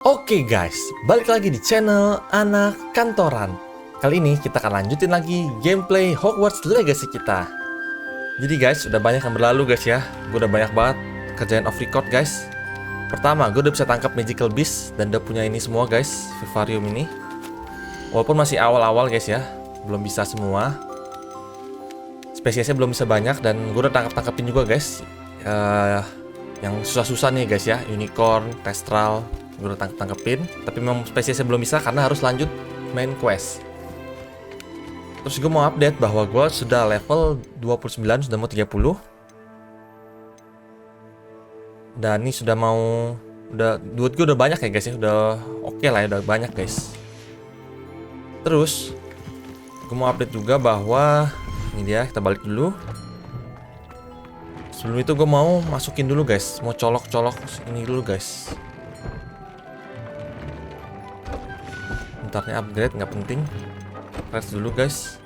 Oke guys, balik lagi di channel anak kantoran. Kali ini kita akan lanjutin lagi gameplay Hogwarts Legacy kita. Jadi guys, udah banyak yang berlalu guys ya. Gue udah banyak banget kerjaan off record guys. Pertama, gue udah bisa tangkap magical beast dan udah punya ini semua guys, vivarium ini. Walaupun masih awal-awal guys ya, belum bisa semua. Spesiesnya belum bisa banyak dan gue udah tangkapin juga guys. Yang susah-susah nih guys ya, unicorn, testral. Gue udah tangkepin, tapi memang spesiesnya belum bisa karena harus lanjut main quest. Terus gue mau update bahwa gue sudah level 29, sudah mau 30. Dan ini sudah mau, duit gue udah banyak ya guys ya, udah oke lah ya, udah banyak guys. Terus gue mau update juga bahwa ini dia, kita balik dulu. Sebelum itu gue mau masukin dulu guys, mau colok-colok ini dulu guys. Bentarnya upgrade, nggak penting. Rest dulu guys.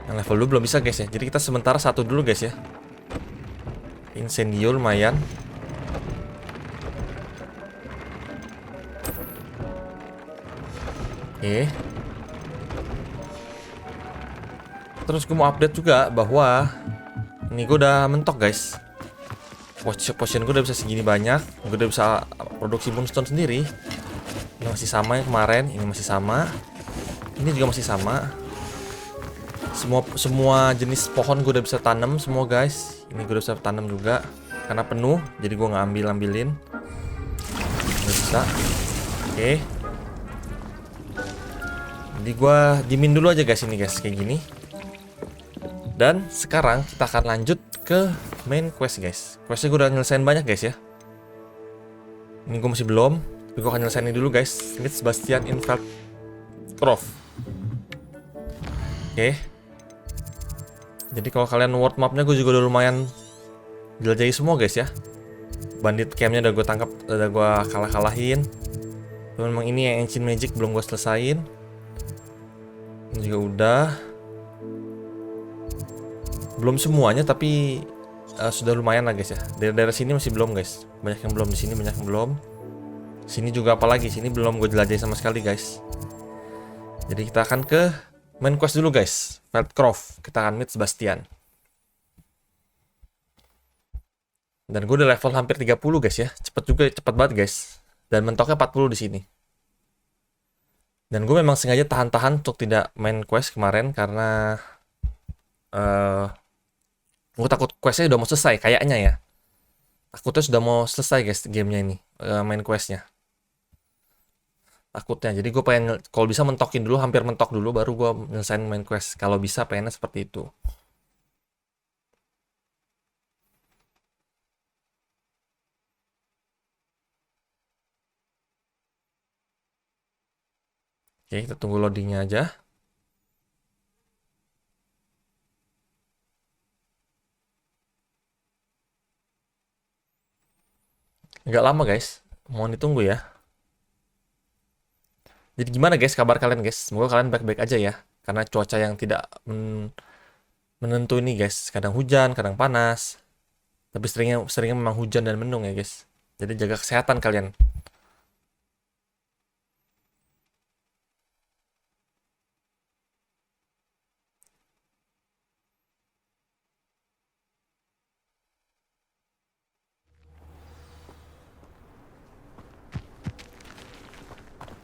Yang level dulu belum bisa guys ya. Jadi kita sementara satu dulu guys ya. Incendio lumayan. Oke. Terus gue mau update juga bahwa ini gue udah mentok guys. Potion gue udah bisa segini banyak. Gue udah bisa produksi moonstone sendiri. Ini masih sama yang kemarin. Ini masih sama. Ini juga masih sama. Semua jenis pohon gue udah bisa tanam semua guys. Ini gue udah bisa tanam juga karena penuh. Jadi gue nggak ambilin. Udah bisa. Oke. Jadi gue dimin dulu aja guys ini guys kayak gini. Dan sekarang kita akan lanjut ke main quest guys. Questnya gue udah nyelesain banyak guys ya. Ini gue masih belum, tapi gue akan nyelesain ini dulu guys. Meet Sebastian in Grove. Oke. Jadi kalau kalian world mapnya gue juga udah lumayan jelajahi semua guys ya. Bandit campnya udah gue tangkap, udah gue kalah-kalahin. Cuman memang ini yang ancient magic belum gue selesain. Ini juga udah. Belum semuanya tapi sudah lumayan lah guys ya. Daerah sini masih belum guys. Banyak yang belum di sini, banyak yang belum. Sini juga apalagi, sini belum gue jelajahi sama sekali guys. Jadi kita akan ke main quest dulu guys. Grove. Kita akan meet Sebastian. Dan gue udah level hampir 30 guys ya. Cepet banget guys. Dan mentoknya 40 di sini. Dan gue memang sengaja tahan-tahan untuk tidak main quest kemarin karena gue takut questnya udah mau selesai kayaknya ya. Takutnya sudah mau selesai guys gamenya ini, main questnya. Takutnya. Jadi gue pengen kalau bisa mentokin dulu, hampir mentok dulu baru gue nyelesain main quest. Kalau bisa pengennya seperti itu. Oke, kita tunggu loadingnya aja. Nggak lama guys, mohon ditunggu ya. Jadi gimana guys kabar kalian guys? Semoga kalian baik-baik aja ya. Karena cuaca yang tidak menentu ini guys. Kadang hujan, kadang panas. Tapi seringnya memang hujan dan mendung ya guys. Jadi jaga kesehatan kalian.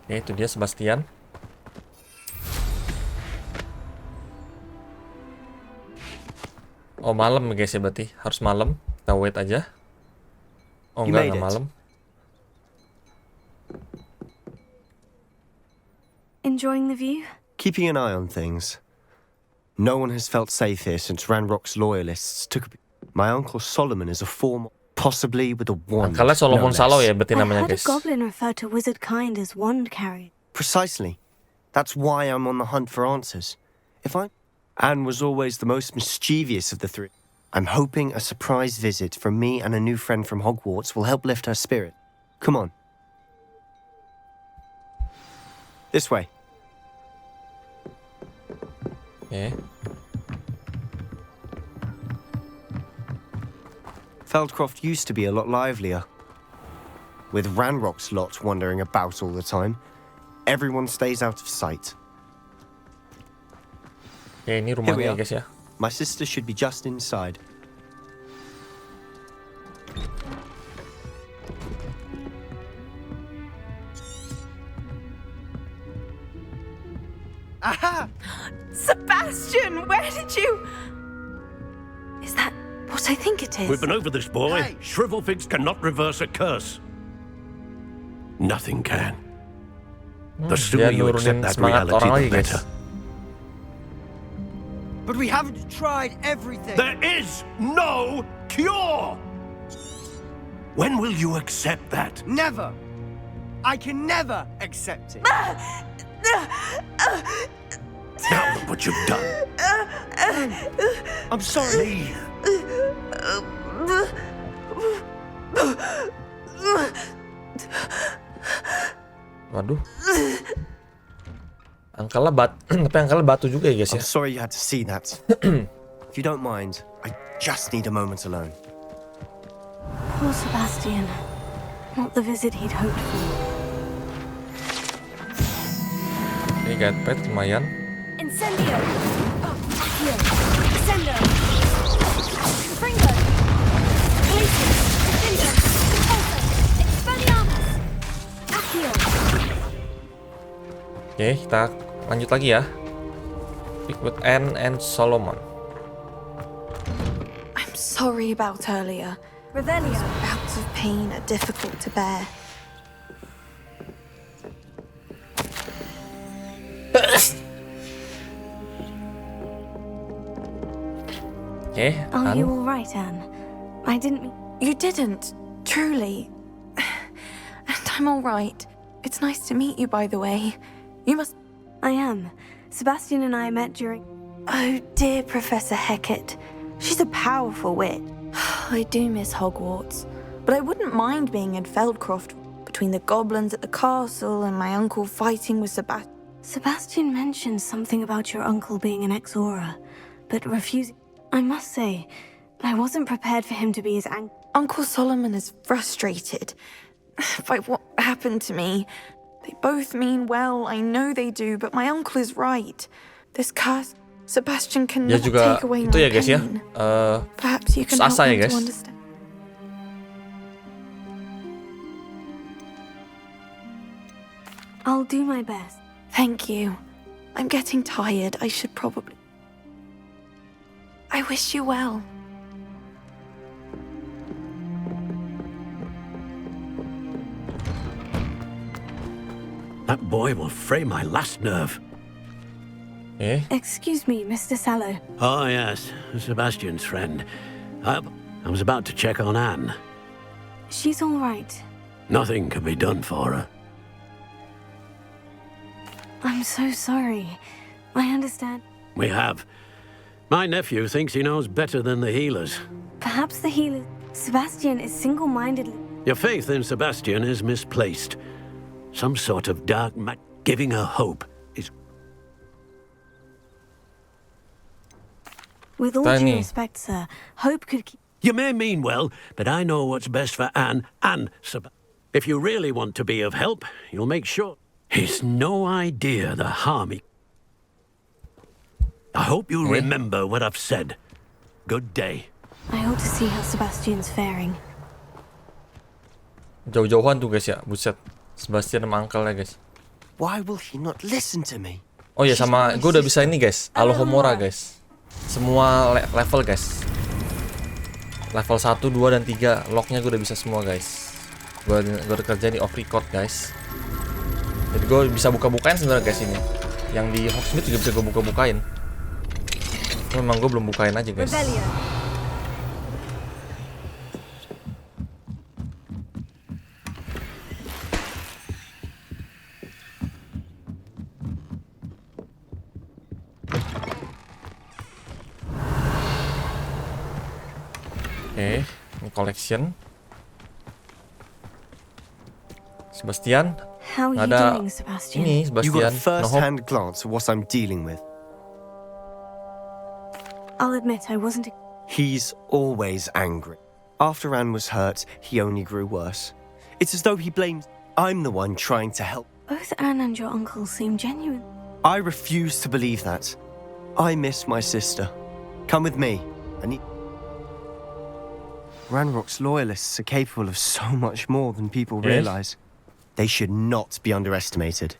Ya itu dia Sebastian. Oh malam guys ya berarti. Harus malam. Kita wait aja. Oh enggak malam. Enjoying the view? Keeping an eye on things. No one has felt safe here since Ranrock's loyalists took... My uncle Solomon is a former, possibly with a wand. Angkalnya Solomon Salo ya berarti namanya I heard guys. a goblin refer to wizard kind as wand carrier. Precisely. That's why I'm on the hunt for answers. Anne was always the most mischievous of the three. I'm hoping a surprise visit from me and a new friend from Hogwarts will help lift her spirit. Come on. This way. Oke. Feldcroft used to be a lot livelier. With Ranrock's lot wandering about all the time, everyone stays out of sight. Oke, ini Here we rumahnya ya are. guys ya. My sister should be just inside. Aha! Sebastian, where did you... Is that what I think it is? We've been over this, boy. Hey! Shrivelfigs cannot reverse a curse. Nothing can. The sooner Dia you accept nurunin that semangat reality, orang lagi the guys. better. But we haven't tried everything. There is no cure! When will you accept that? Never. I can never accept it. Now look what you've done. I'm sorry. Leave. Waduh. Angkalnya tapi angkalnya batu juga ya guys I'm ya. sorry you had to see that. If you don't mind, I just need a moment alone. Poor Sebastian. Not the visit he'd hoped for. Ini guide lumayan. Incendio! Accio! Ascendo! Fringo! Glacier! Incendio! Repulsor! Expelliarmus! Accio! Oke, kita lanjut lagi ya. Speak with Anne and Solomon. I'm sorry about earlier. Revelio! Bouts of pain are difficult to bear. Oke, Are Anne. you alright, Anne? I didn't mean... You didn't, truly. And I'm all right. It's nice to meet you, by the way. You must... I am. Sebastian and I met during... Oh, dear Professor Hecat. She's a powerful wit. I do miss Hogwarts. But I wouldn't mind being in Feldcroft, between the goblins at the castle and my uncle fighting with Sebastian. Sebastian mentioned something about your uncle being an ex-Aura, but refusing... I must say, I wasn't prepared for him to be as angry. Uncle Solomon is frustrated by what happened to me. They both mean well, I know they do, but my uncle is right. This curse, Sebastian Dia cannot juga take away itu my ya guys ya. pain. Perhaps you can putus help asa ya, me guys. to understand. I'll do my best. Thank you. I'm getting tired. I should probably... I wish you well. That boy will fray my last nerve. Oke, Excuse me, Mr. Sallow. Oh, yes, Sebastian's friend. I was about to check on Anne. She's all right. Nothing can be done for her. I'm so sorry. I understand. We have. My nephew thinks he knows better than the healers. Perhaps the healer... Sebastian is single-mindedly... Your faith in Sebastian is misplaced. Some sort of dark giving her hope is... With all Tiny. due respect, sir, hope could keep... You may mean well, but I know what's best for Anne and If you really want to be of help, you'll make sure. He's no idea the harm he... I hope you Okay. remember what I've said. Good day. I ought to see how Sebastian's faring. jauh-jauhan tuh guys ya. Buset. Sebastian sama uncle-nya guys. Why will he not listen to me? Oh ya, sama gue udah bisa ini guys. Alohomora guys. Semua level guys. Level 1, 2, dan 3 locknya gue udah bisa semua guys. Gue udah kerja di off record guys. Jadi gue bisa buka-bukain sebenarnya guys ini. Yang di Hogsmeade juga bisa gue buka-bukain. Memang gue belum bukain aja guys. Revelio. Oke, ini collection. Sebastian, How are you ada doing, Sebastian? ini You got Sebastian. a No hope. first-hand glance at what I'm dealing with. I'll admit I wasn't... He's always angry. After Anne was hurt, he only grew worse. It's as though he blames I'm the one trying to help. Both Anne and your uncle seem genuine. I refuse to believe that. I miss my sister. Come with me. Ranrock's loyalists are capable of so much more than people Yes. realize. They should not be underestimated.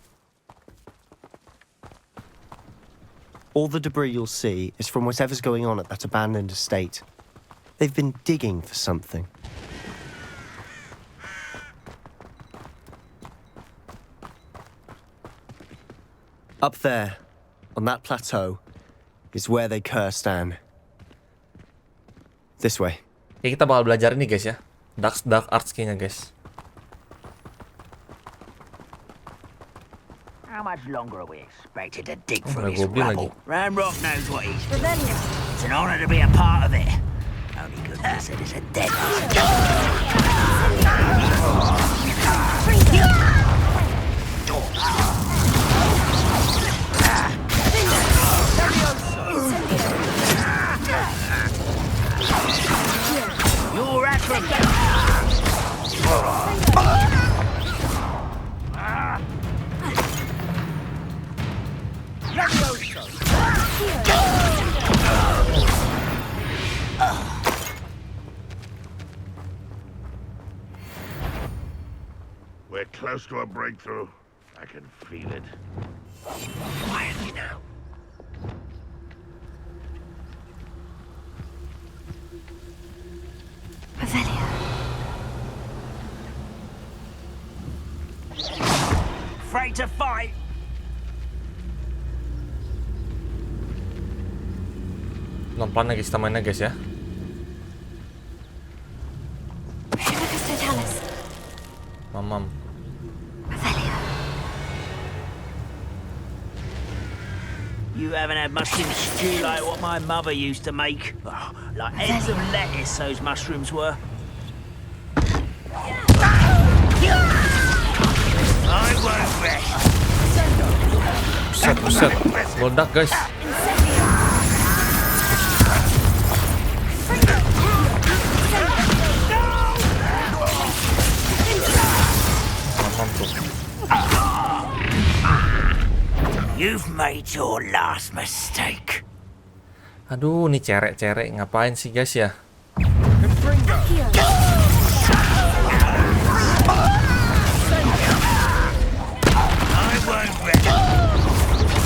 All the debris you'll see is from whatever's going on at that abandoned estate. They've been digging for something. Up there, on that plateau, is where they cursed Anne. This way. Ya, kita bakal belajar ini guys ya. Dark arts kayaknya guys. How much longer are we expected to dig Oh, through ada this goblin rubble? lagi. Ranrock knows what he's doing. It's an honor to be a part of it. Only goodness it is a dead You're We're close to a breakthrough. I can feel it. quietly now. Avelia. Afraid to fight? Pelan-pelan guys, kita mainnya guys ya. Rebecca's totalis. Mamam. Avelia. You haven't had mushroom stew like what my mother used to make. Oh, like heads of lettuce, those mushrooms were. I won't rest. Buset. Meledak guys. Mamam tuh. You've made your last mistake. Aduh, nih cerek-cerek ngapain sih guys ya? I won't rest.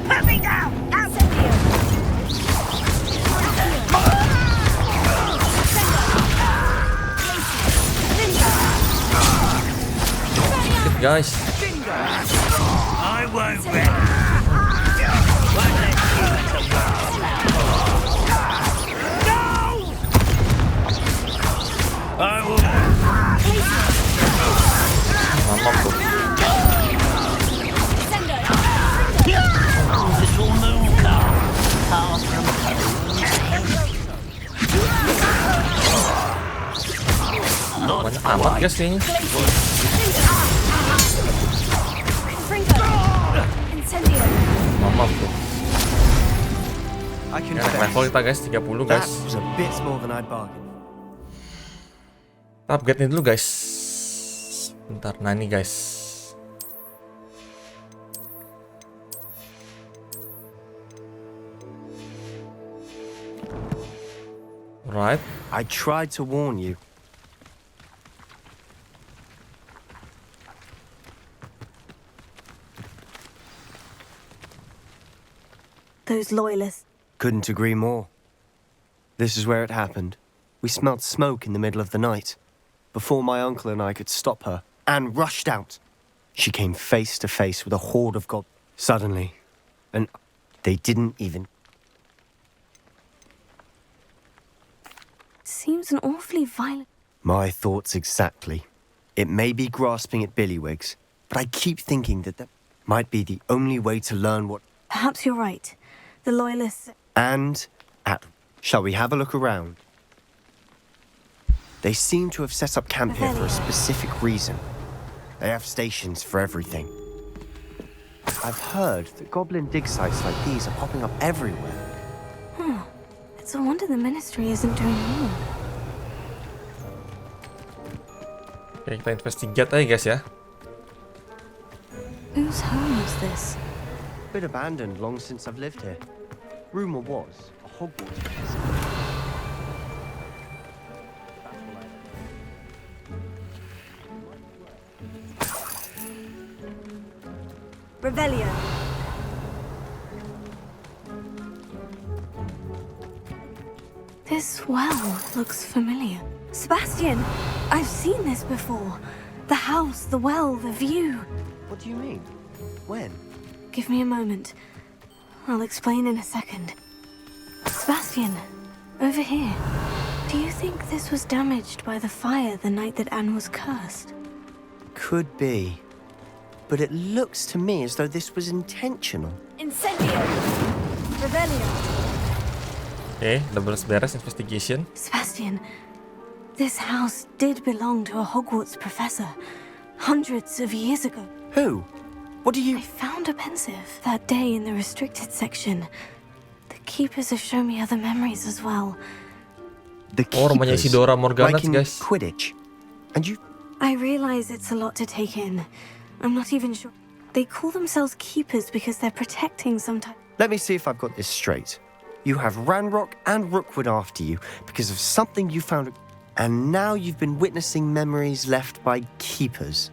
Put me down! Shit guys. I won't rest. Won't let you into No! I will. Mamam tuh. Little moon car. Far from home. Banyak amat guys kayaknya. Mamam tuh. I Ya, naik level kita guys, 30 that guys. was a bit more than I'd bargained. Kita upgrade ini dulu guys. Bentar, nah ini guys. Right. I tried to warn you. Those loyalists. Couldn't agree more. This is where it happened. We smelled smoke in the middle of the night. Before my uncle and I could stop her, Anne rushed out. She came face to face with a horde of goblins. Suddenly, and they didn't even... Seems an awfully violent. My thoughts exactly. It may be grasping at billywigs, but I keep thinking that might be the only way to learn what... Perhaps you're right. The loyalists. And at... Shall we have a look around? They seem to have set up camp here for a specific reason. They have stations for everything. I've heard that goblin dig sites like these are popping up everywhere. It's a wonder the Ministry isn't doing more. Oke, kita investigate aja guys ya. Whose home was this? Been abandoned long since I've lived here. Rumor was a Hogwarts place. Revelio. This well looks familiar. Sebastian, I've seen this before. The house, the well, the view. What do you mean? When? Give me a moment. I'll explain in a second. Sebastian, over here. Do you think this was damaged by the fire the night that Anne was cursed? Could be. But it looks to me as though this was intentional. Incendio! Revelio! Oke, udah beres investigation. Sebastian, this house did belong to a Hogwarts professor hundreds of years ago. Who? What do I you... found a pensive that day in the restricted section. The keepers have shown me other memories as well. The Oh, rumahnya keepers, Isidora Morgana, like in guys. Quidditch. And you... I realize it's a lot to take in. I'm not even sure. They call themselves keepers because they're protecting some type. Let me see if I've got this straight. You have Ranrock and Rookwood after you because of something you found... And now you've been witnessing memories left by keepers.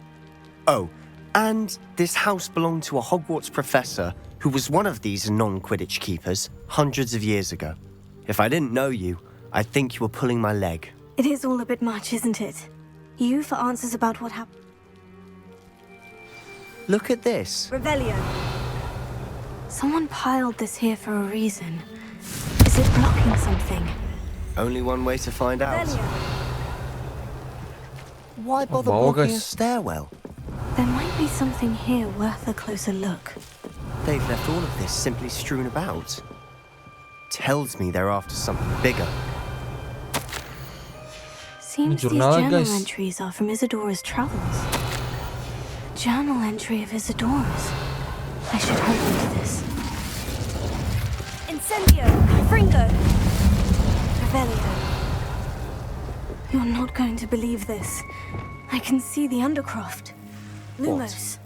Oh, and this house belonged to a Hogwarts professor who was one of these non-Quidditch keepers hundreds of years ago. If I didn't know you, I'd think you were pulling my leg. It is all a bit much, isn't it? You for answers about what happened. Look at this. Revelio. Someone piled this here for a reason. Is it blocking something? Only one way to find out. Revelio. Why bother Wow, blocking a guys. stairwell? There might be something here worth a closer look. They've left all of this simply strewn about. Tells me they're after something bigger. Seems these Jurnal, journal guys. entries are from Isadora's travels. A journal entry of Isadora's. I should hold on to this. Incendio! Fringo! Revelio. You're not going to believe this. I can see the Undercroft. Lumos.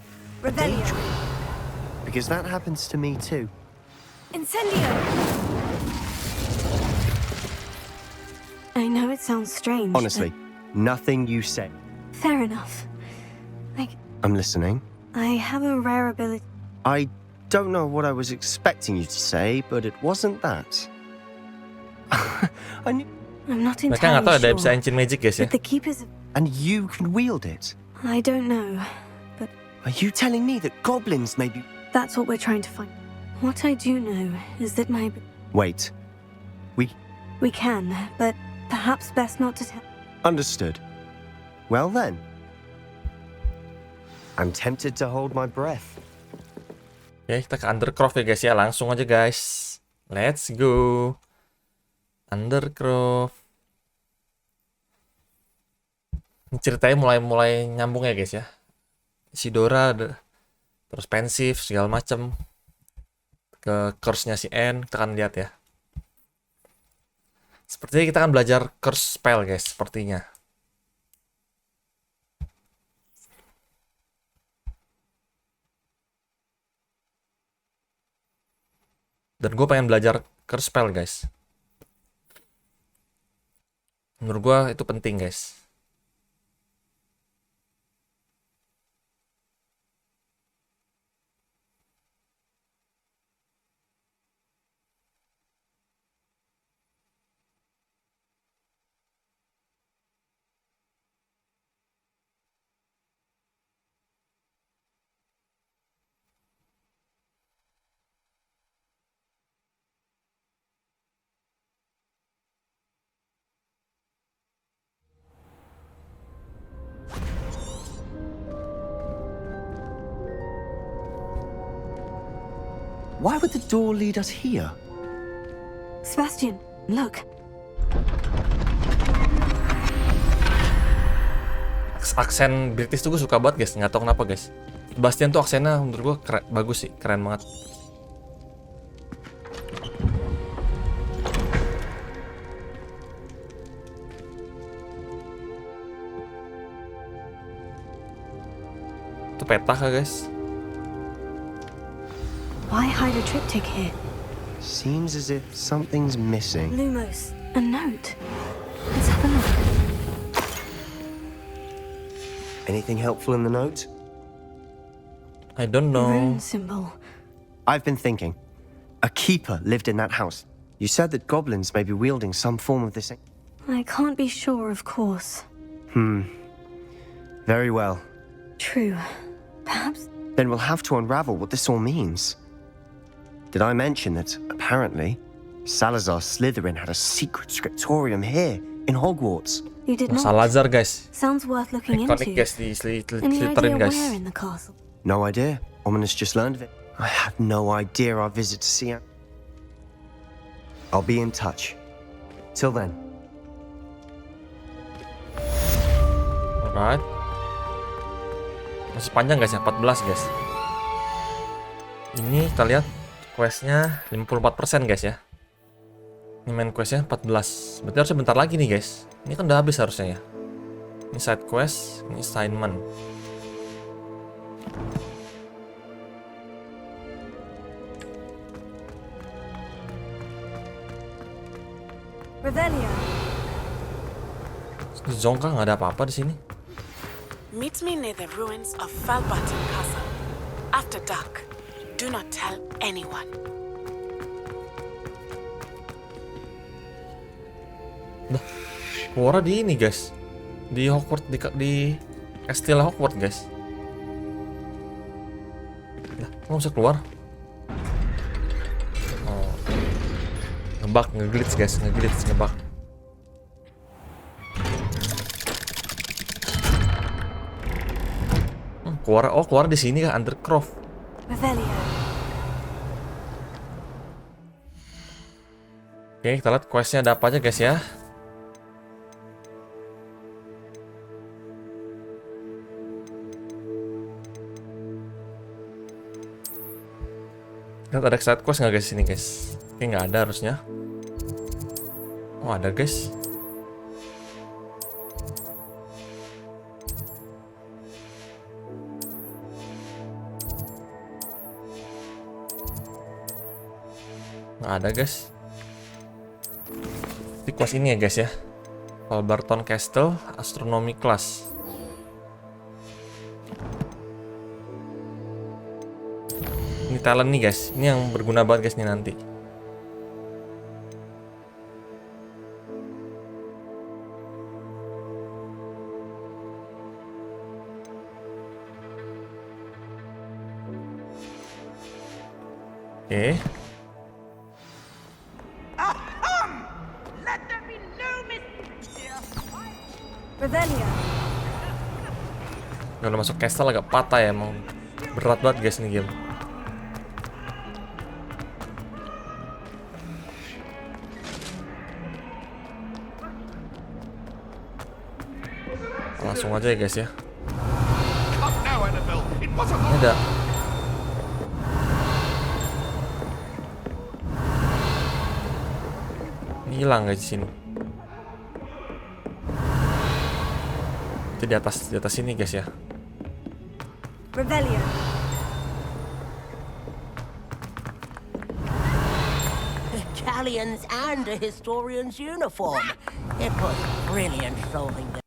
Revelio. Daydream. Because that happens to me too. Incendio! I know it sounds strange. Honestly, nothing you say. but fair enough. I'm listening. I have a rare ability. I don't know what I was expecting you to say, but it wasn't that. I knew... I'm not Mereka nggak tahu entirely ada bisa sure. ancient magic guys ya. But the keepers. And you can wield it. I don't know, but Are you telling me that goblins may be... that's what we're trying to find. What I do know is that Wait. we can, but perhaps best not to tell. Understood. Well then. I'm tempted to hold my breath. Oke, kita ke Undercroft ya guys ya. Langsung aja guys. Let's go. Undercroft. Ini ceritanya mulai nyambung ya guys ya. Isidora, terus pensif, segala macem. Ke curse-nya si Anne, kita akan lihat ya. Sepertinya kita akan belajar curse spell guys, sepertinya. Dan gue pengen belajar curse spell guys. Menurut gue itu penting guys. Why would the door lead us here? Sebastian, look. aksen British tuh gue suka banget guys, nggak tahu kenapa guys. Sebastian tuh aksennya menurut gue bagus sih, keren banget. Itu peta kah guys? Why hide a triptych here? Seems as if something's missing. Lumos, a note. Let's have a look. Anything helpful in the note? I don't A know. rune symbol. I've been thinking. A keeper lived in that house. You said that goblins may be wielding some form of this. I can't be sure, of course. Very well. True. Perhaps. Then we'll have to unravel what this all means. Did I mention that, apparently, Salazar Slytherin had a secret scriptorium here in Hogwarts? You did not. Salazar guys. Sounds worth looking Iconic into. guys di Any Slytherin idea guys. where in the castle? No idea. Ominous just learned of it. I had no idea our visit to see Anne. I'll be in touch. Till then. Alright. Masih panjang guys ya, 14 guys. Ini kita lihat questnya 54% guys ya. Ini main questnya 14. Berarti harusnya bentar lagi nih guys. Ini kan udah habis harusnya ya. Ini side quest, ini assignment. Revelio. Di Zongka nggak ada apa-apa di sini. Meet me near the ruins of Falbatin Castle. After dark. Do not tell anyone. Dah, Quora di ini guys. Di Hogwarts, di Kastil Hogwarts guys. Lah, nggak bisa keluar. Oh. Ngebug, ngeglitch guys, ngebug. Keluar di sini kah, Undercroft. Revelio. Oke, kita lihat questnya ada apa aja guys ya. Lihat ada side quest nggak guys sini guys? Oke, nggak ada harusnya. Oh ada guys. Nggak ada guys. Di quest ini ya guys ya. Falbarton Castle Astronomy Class. Ini talent nih guys. Ini yang berguna banget guys nih nanti. Oke. Revelio. Kalau masuk castle agak patah ya, emang berat banget guys nih game. Langsung aja ya guys ya. Ini ada. Ini hilang guys di sini. Itu di atas sini guys ya. Revelio. Galleons and a historian's uniform. It was brilliant solving the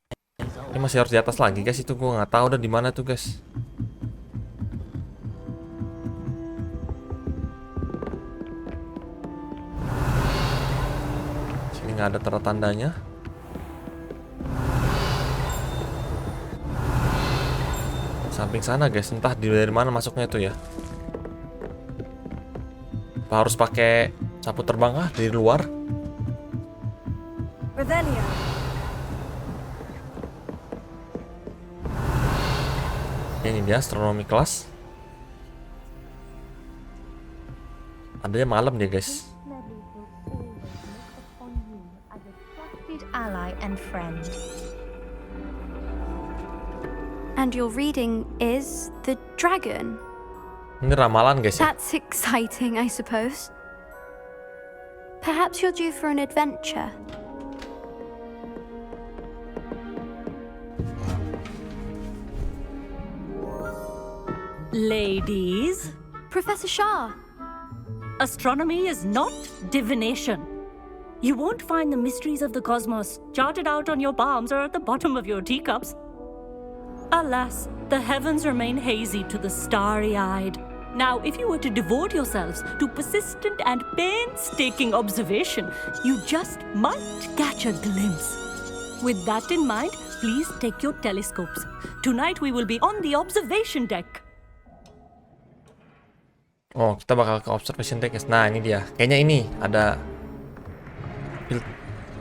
Ini masih harus di atas lagi guys, itu gue nggak tahu udah di mana tuh guys. Sini nggak ada tanda tandanya. Samping sana guys, entah dari mana masuknya tuh ya. Apa harus pakai sapu terbang kah dari luar? Revelio. Ini dia astronomy class. Adanya malam dia guys. Ally and friend. And your reading is the dragon. Ini ramalan guys ya. That's exciting, I suppose. Perhaps you're due for an adventure. Ladies, Professor Shah. astronomy is not divination. You won't find the mysteries of the cosmos charted out on your palms or at the bottom of your teacups. Alas, the heavens remain hazy to the starry-eyed. Now, if you were to devote yourselves to persistent and painstaking observation, you just might catch a glimpse. With that in mind, please take your telescopes. Tonight we will be on the observation deck. Oh, kita bakal ke observation deck guys. Nah, ini dia. Kayaknya ini ada field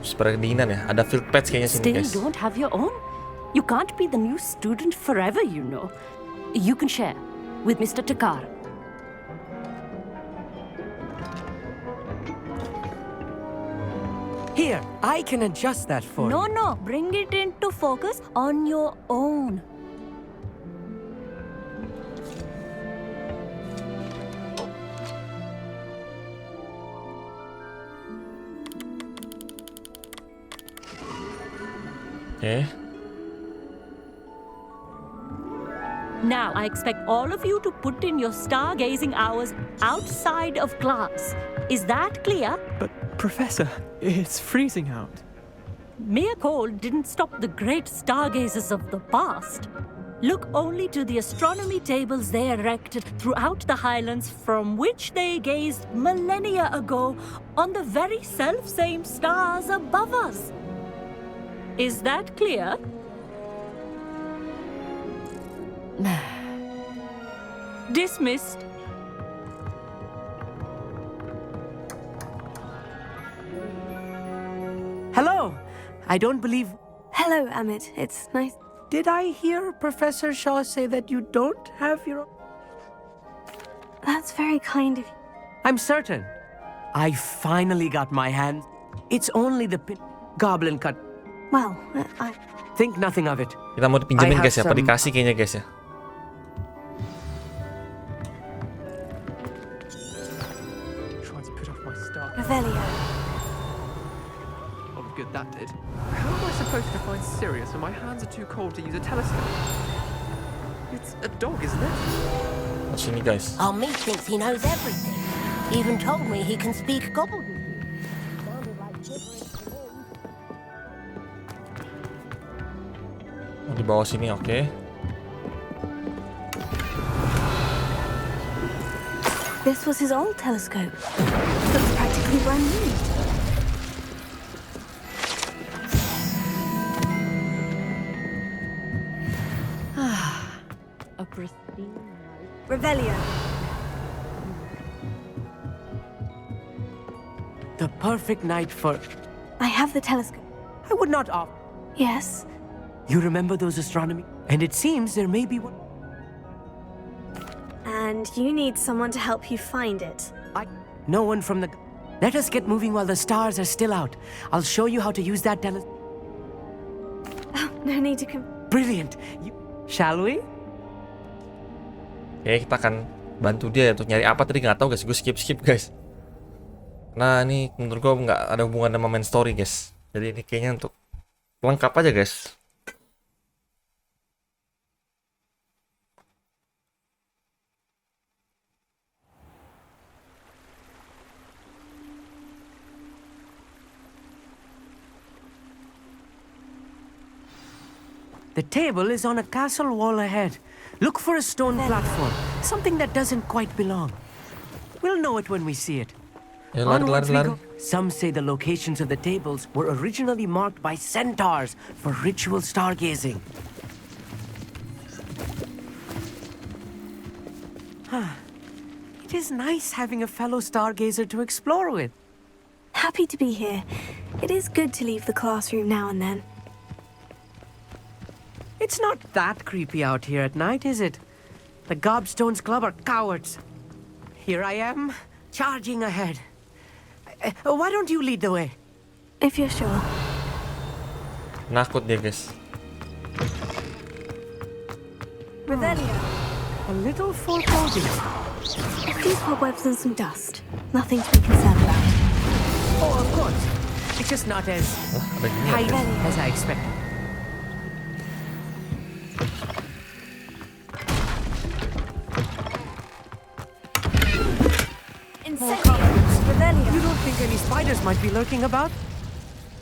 Ferdinand ya. Ada field patch kayaknya sini Still guys. don't have your own? You can't be the new student forever, you know. You can share with Mr. Takar. Here, I can adjust that for you. No, bring it into focus on your own. Oke. Now, I expect all of you to put in your stargazing hours outside of class. Is that clear? But, Professor, it's freezing out. Mere cold didn't stop the great stargazers of the past. Look only to the astronomy tables they erected throughout the highlands from which they gazed millennia ago on the very self-same stars above us. Is that clear? Dismissed. Hello! I don't believe... Hello, Amit. It's nice. Did I hear Professor Shaw say that you don't have your own? That's very kind of you. I'm certain. I finally got my hand. It's only the goblin cut. Well, I... Think nothing of it. Kita mau dipinjemin I guys ya. have Apa dikasih kayaknya guys ya. Trying to put off my star. Revelio. Oh, good, that did. How am I supposed to find Sirius when my hands are too cold to use a telescope? It's a dog, isn't it? Nah, sini guys. Oh, me thinks he knows everything. He even told me he can speak gobbledygook. Oh, di bawah sini, oke. This was his old telescope. Looks practically brand new. A pristine Revelio. The perfect night for... I have the telescope. I would not off. Yes. You remember those astronomy? And it seems there may be one... And you need someone to help you find it. No one from the... Let us get moving while the stars are still out. I'll show you how to use that telescope. Oh, no need to Brilliant. Shall we? Oke, kita akan bantu dia untuk nyari apa tadi nggak tahu guys. Gue skip guys. Nah ini menurut gue nggak ada hubungan sama main story guys. Jadi ini kayaknya untuk lengkap aja guys. The table is on a castle wall ahead. Look for a stone platform. Something that doesn't quite belong. We'll know it when we see it. Ya, lari. Go. Some say the locations of the tables were originally marked by centaurs for ritual stargazing. It is nice having a fellow stargazer to explore with. Happy to be here. It is good to leave the classroom now and then. It's not that creepy out here at night, is it? The Gobstones Club are cowards. Here I am, charging ahead. Why don't you lead the way? If you're sure. Nakut dia guys. Revelio. A little foreboding. A few cobwebs and some dust. Nothing to be concerned about. Oh, of course. It's just not as tight as I expected. You don't think any spiders might be lurking about?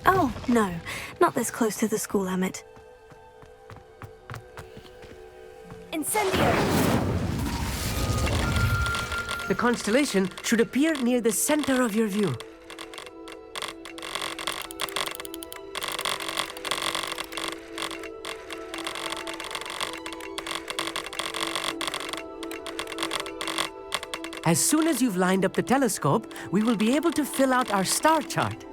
Oh, no. Not this close to the school, Emmett. Incendio! The constellation should appear near the center of your view. As soon as you've lined up the telescope, we will be able to fill out our star chart.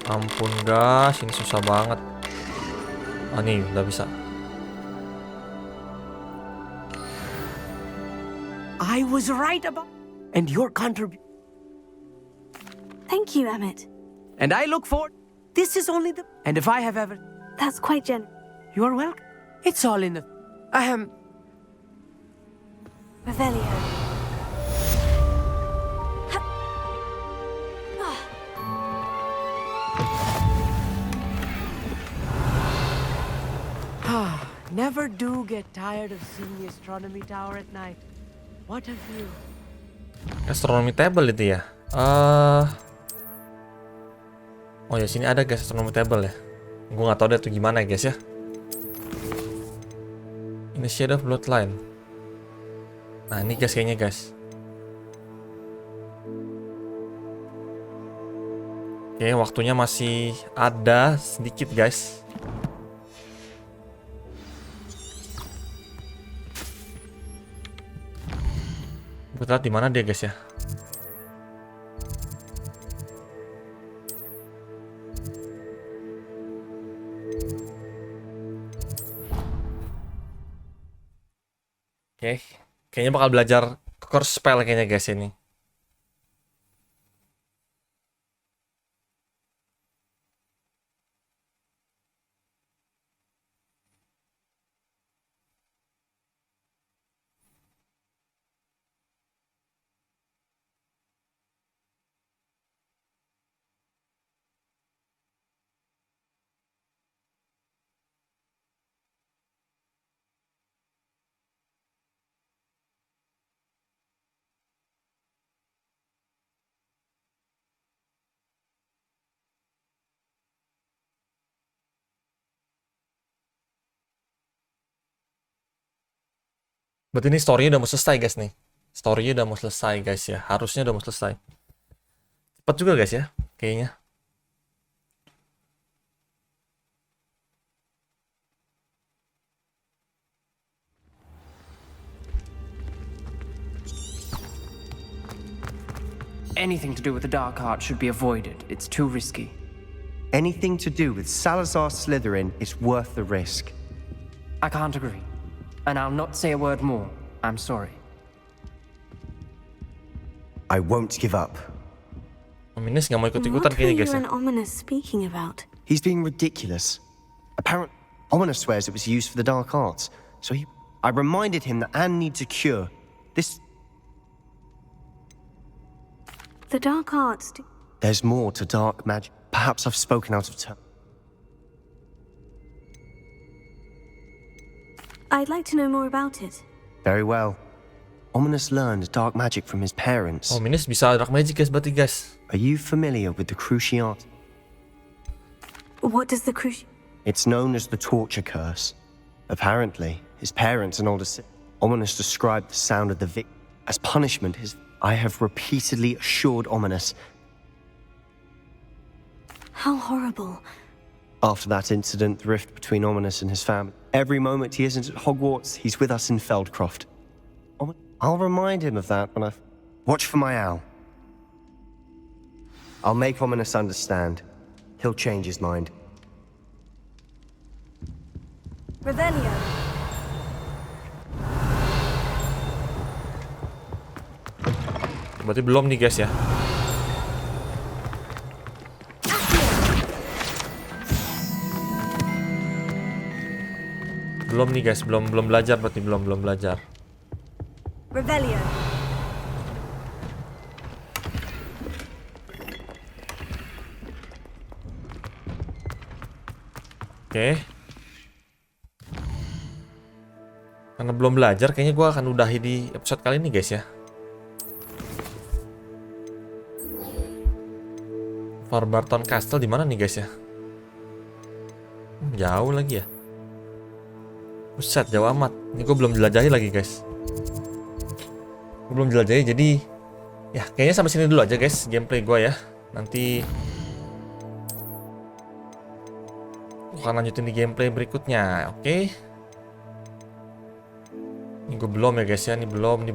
Ampun guys, ini susah banget. Ah nih, udah bisa. I was right about... And your contribution... Thank you, Emmett. And I look forward... This is only the... And if I have ever... That's quite generous. You are welcome. It's all in the... Revelio. Never do get tired of seeing the astronomy tower at night. What a view. Astronomy table itu ya. Oh ya, sini ada guys astronomy table ya. Gue nggak tahu deh tuh gimana ya guys ya. Initiate of bloodline. Nah ini guys kayaknya guys. Oke, waktunya masih ada sedikit guys. Kita lihat di mana dia guys ya. Oke, kayaknya bakal belajar course spell kayaknya guys ini. Berarti ini story-nya udah mau selesai guys nih. Story-nya udah mau selesai guys ya. Harusnya udah mau selesai. Cepat juga guys ya, kayaknya. Anything to do with the dark art should be avoided. It's too risky. Anything to do with Salazar Slytherin is worth the risk. I can't agree. And I'll not say a word more. I'm sorry. I won't give up. Ominous nggak mau ikut-ikutan What were kayaknya you guys ya. and Ominous speaking about? He's being ridiculous. Apparently, Ominous swears it was used for the dark arts. So I reminded him that Anne needs a cure. This... The dark arts... There's more to dark magic. Perhaps I've spoken out of turn. I'd like to know more about it. Very well. Ominous learned dark magic from his parents. Ominous bisa dark magic guys berarti guys. Are you familiar with the Cruciate? What does the Cruciate... It's known as the torture curse. Apparently, his parents and older sister Ominous described the sound of the victim as punishment. I have repeatedly assured Ominous. How horrible. After that incident, the rift between Ominous and his family. Every moment he isn't at Hogwarts, he's with us in Feldcroft. I'll remind him of that when I... Watch for my owl. I'll make Ominous understand. He'll change his mind. Revelio. Berarti belum nih guys ya. Belum nih guys, belum belajar berarti belum belajar. Revelio. Oke. Karena belum belajar, kayaknya gue akan udahi di episode kali ini guys ya. Bertualang Castle di mana nih guys ya? Jauh lagi ya. Buset, jauh amat. Ini gue belum jelajahi lagi guys. Gue belum jelajahi, jadi ya kayaknya sampai sini dulu aja guys gameplay gue ya. Nanti gue akan lanjutin di gameplay berikutnya. Oke. Ini gue belum ya guys ya. Ini belum.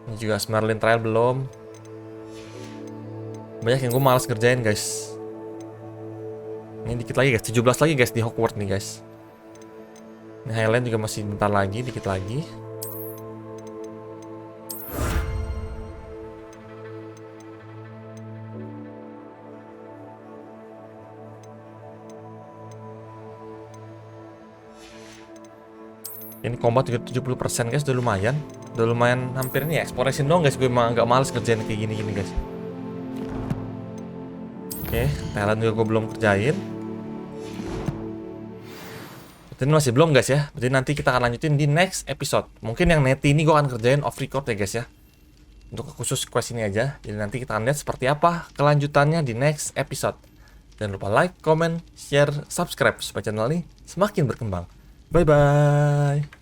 Ini juga Smerlin Trial belum. Banyak yang gue malas ngerjain guys. Ini dikit lagi guys, 17 lagi guys di Hogwarts nih guys. Ini Highland juga masih bentar lagi, dikit lagi. Ini combat juga 70% guys, udah lumayan. Udah lumayan hampir ini ya, exploration dong guys. Gue emang gak males kerjain kayak gini-gini guys. Oke, Thailand juga gue belum kerjain. Ini masih belum guys ya. Berarti nanti kita akan lanjutin di next episode. Mungkin yang neti ini gue akan kerjain off record ya guys ya. Untuk khusus quest ini aja. Jadi nanti kita akan lihat seperti apa kelanjutannya di next episode. Jangan lupa like, comment, share, subscribe supaya channel ini semakin berkembang. Bye bye.